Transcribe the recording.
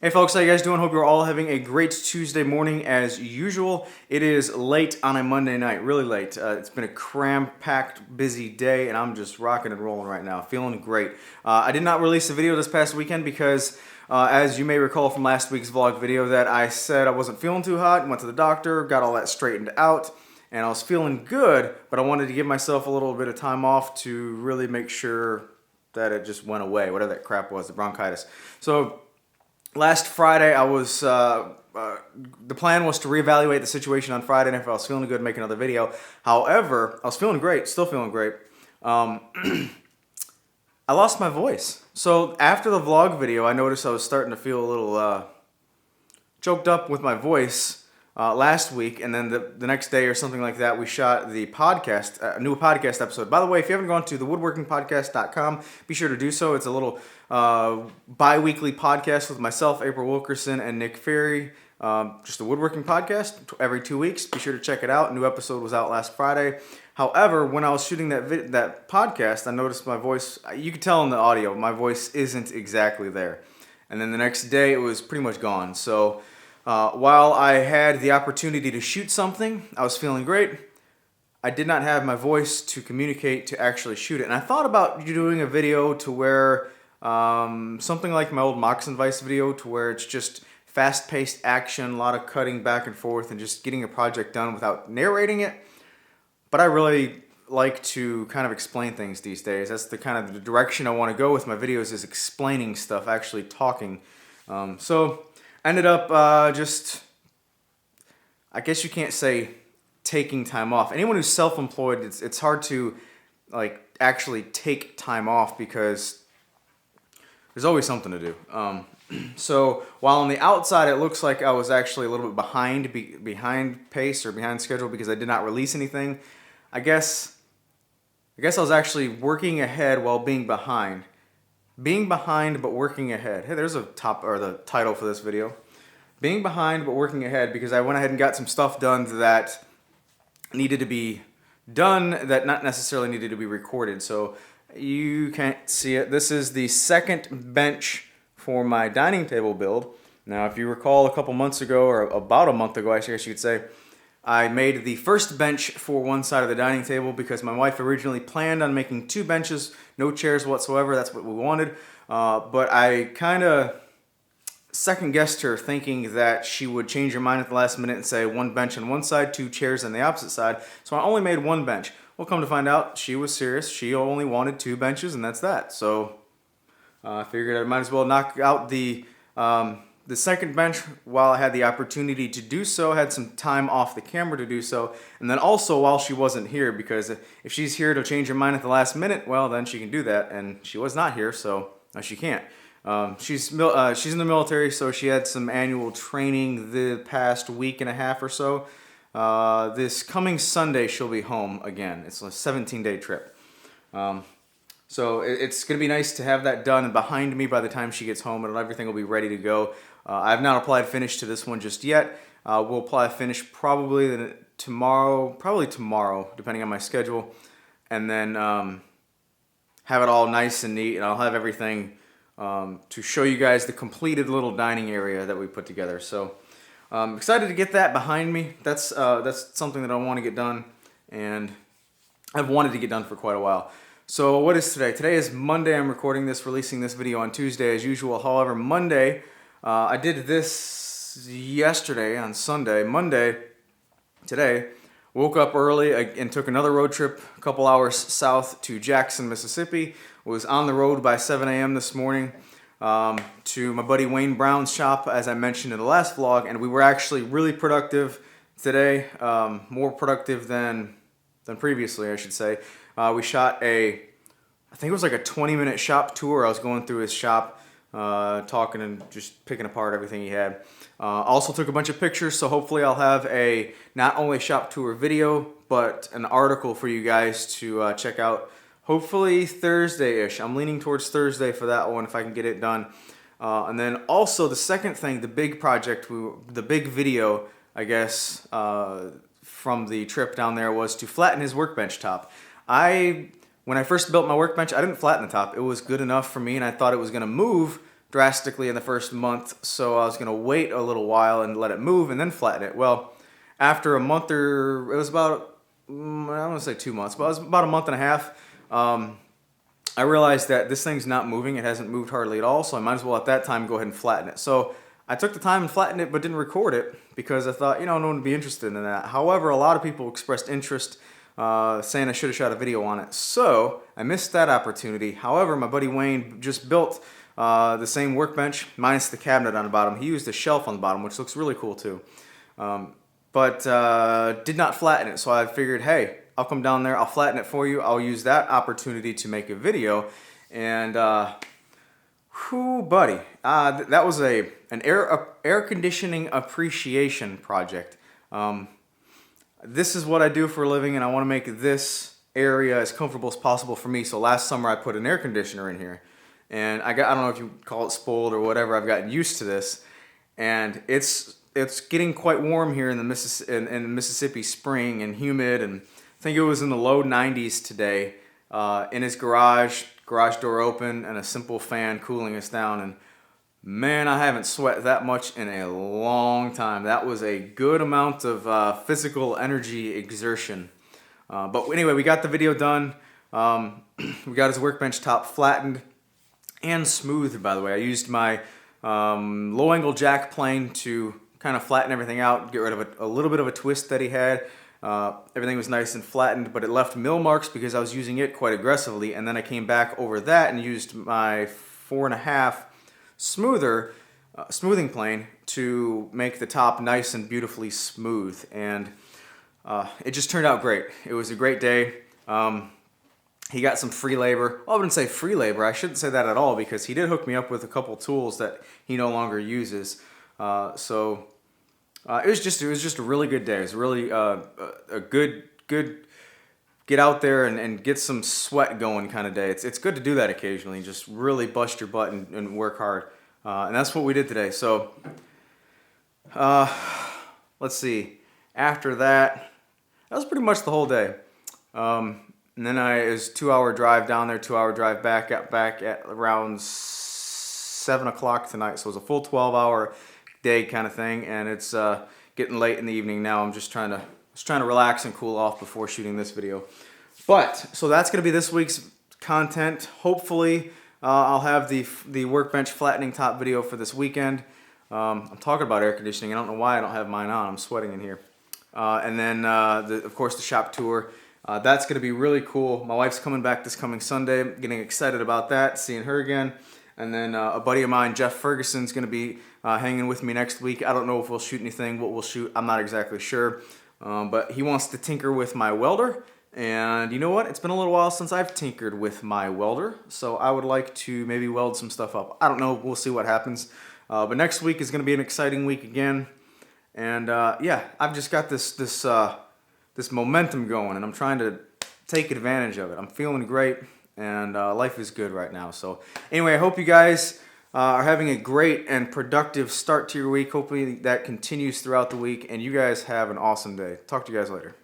Hey folks, how you guys doing? Hope you're all having a great Tuesday morning as usual. It is late on a Monday night, really late. It's been a cram-packed, busy day, and I'm just rocking and rolling right now, feeling great. I did not release a video this past weekend because, as you may recall from last week's vlog video, that I said I wasn't feeling too hot, went to the doctor, got all that straightened out, and I was feeling good, but I wanted to give myself a little bit of time off to really make sure that it just went away, whatever that crap was, the bronchitis. So last Friday, I was the plan was to reevaluate the situation on Friday, and if I was feeling good, make another video. However, I was feeling great, still feeling great. I lost my voice. So after the vlog video, I noticed I was starting to feel a little choked up with my voice last week, and then the next day or something like that, we shot the podcast, a new podcast episode. By the way, if you haven't gone to thewoodworkingpodcast.com, be sure to do so. It's a little bi-weekly podcast with myself, April Wilkerson, and Nick Ferry. Just a woodworking podcast every 2 weeks. Be sure to check it out. A new episode was out last Friday. However, when I was shooting that podcast, I noticed my voice, you could tell in the audio, my voice isn't exactly there. And then the next day, it was pretty much gone. So while I had the opportunity to shoot something, I was feeling great. I did not have my voice to communicate to actually shoot it. And I thought about doing a video to where something like my old Moccasin Vice video, to where it's just fast-paced action, a lot of cutting back and forth, and just getting a project done without narrating it. But I really like to kind of explain things these days. That's the kind of the direction I want to go with my videos, is explaining stuff, actually talking. So I ended up just, I guess you can't say taking time off. Anyone who's self-employed, it's hard to like actually take time off because there's always something to do. So while on the outside it looks like I was actually a little bit behind pace or behind schedule because I did not release anything, I guess I was actually working ahead while being behind. Being behind but working ahead. Hey, there's the title for this video. Being behind but working ahead, because I went ahead and got some stuff done that needed to be done that not necessarily needed to be recorded. So you can't see it. This is the second bench for my dining table build. Now, if you recall a couple months ago, or about a month ago, I guess you could say, I made the first bench for one side of the dining table because my wife originally planned on making two benches, no chairs whatsoever. That's what we wanted. But I kind of second-guessed her, thinking that she would change her mind at the last minute and say one bench on one side, two chairs on the opposite side. So I only made one bench. Well, come to find out, she was serious. She only wanted two benches, and that's that. So I figured I might as well knock out the second bench while I had the opportunity to do so, had some time off the camera to do so, and then also while she wasn't here, because if she's here to change her mind at the last minute, well, then she can do that, and she was not here, so she can't. She's in the military, so she had some annual training the past week and a half or so. This coming Sunday, she'll be home again. It's a 17-day trip. So it's going to be nice to have that done and behind me by the time she gets home, and everything will be ready to go. I have not applied finish to this one just yet. We'll apply finish probably tomorrow, depending on my schedule, and then have it all nice and neat, and I'll have everything to show you guys the completed little dining area that we put together. So I'm excited to get that behind me. That's something that I want to get done, and I've wanted to get done for quite a while. So what is today? Today is Monday. I'm recording this, releasing this video on Tuesday as usual. However, Monday, I did this yesterday on Sunday. Monday, today, woke up early and took another road trip a couple hours south to Jackson, Mississippi. Was on the road by 7 a.m. this morning to my buddy Wayne Brown's shop, as I mentioned in the last vlog, and we were actually really productive today, more productive than previously, I should say. We shot I think it was like a 20-minute shop tour. I was going through his shop, talking and just picking apart everything he had. Also took a bunch of pictures, so hopefully I'll have a not only shop tour video, but an article for you guys to check out. Hopefully Thursday-ish. I'm leaning towards Thursday for that one if I can get it done. And then also the second thing, the big project, the big video, I guess, from the trip down there was to flatten his workbench top. When I first built my workbench, I didn't flatten the top. It was good enough for me, and I thought it was going to move drastically in the first month, so I was going to wait a little while and let it move and then flatten it. Well, after a month, or it was about, I don't want to say 2 months, but it was about a month and a half, I realized that this thing's not moving. It hasn't moved hardly at all, so I might as well at that time go ahead and flatten it. So I took the time and flattened it, but didn't record it because I thought, no one would be interested in that. However, a lot of people expressed interest, saying I should have shot a video on it. So I missed that opportunity. However, my buddy Wayne just built the same workbench minus the cabinet on the bottom. He used a shelf on the bottom, which looks really cool too. But did not flatten it. So I figured, hey, I'll come down there, I'll flatten it for you. I'll use that opportunity to make a video. And whoo, buddy, that was an air conditioning appreciation project. This is what I do for a living, and I want to make this area as comfortable as possible for me. So last summer I put an air conditioner in here, and I don't know if you call it spoiled or whatever. I've gotten used to this, and it's getting quite warm here in the Mississippi spring and humid, and I think it was in the low 90s today. In his garage door open, and a simple fan cooling us down. And man, I haven't sweat that much in a long time. That was a good amount of physical energy exertion. But anyway, we got the video done. We got his workbench top flattened and smoothed, by the way. I used my low angle jack plane to kind of flatten everything out, get rid of a little bit of a twist that he had. Everything was nice and flattened, but it left mill marks because I was using it quite aggressively, and then I came back over that and used my 4.5 smoothing plane to make the top nice and beautifully smooth, and it just turned out great. It was a great day. He got some free labor. Well, I wouldn't say free labor. I shouldn't say that at all, because he did hook me up with a couple tools that he no longer uses. It was just a really good day. It was really a good get out there and get some sweat going kind of day. It's good to do that occasionally. Just really bust your butt and work hard. And that's what we did today. So let's see. After that was pretty much the whole day. And then it was a 2-hour drive down there, 2-hour drive back. Got back at around 7 o'clock tonight. So it was a full 12-hour day kind of thing, and it's getting late in the evening now. I'm just trying to relax and cool off before shooting this video. But so that's going to be this week's content. Hopefully I'll have the workbench flattening top video for this weekend. I'm talking about air conditioning. I don't know why I don't have mine on. I'm sweating in here. And then of course the shop tour. That's going to be really cool. My wife's coming back this coming Sunday. I'm getting excited about that, seeing her again. And then a buddy of mine, Jeff Ferguson, is going to be hanging with me next week. I don't know if we'll shoot anything, what we'll shoot, I'm not exactly sure. But he wants to tinker with my welder. And you know what? It's been a little while since I've tinkered with my welder. So I would like to maybe weld some stuff up. I don't know. We'll see what happens. But next week is going to be an exciting week again. And yeah, I've just got this momentum going, and I'm trying to take advantage of it. I'm feeling great. And life is good right now. So anyway, I hope you guys are having a great and productive start to your week. Hopefully that continues throughout the week, and you guys have an awesome day. Talk to you guys later.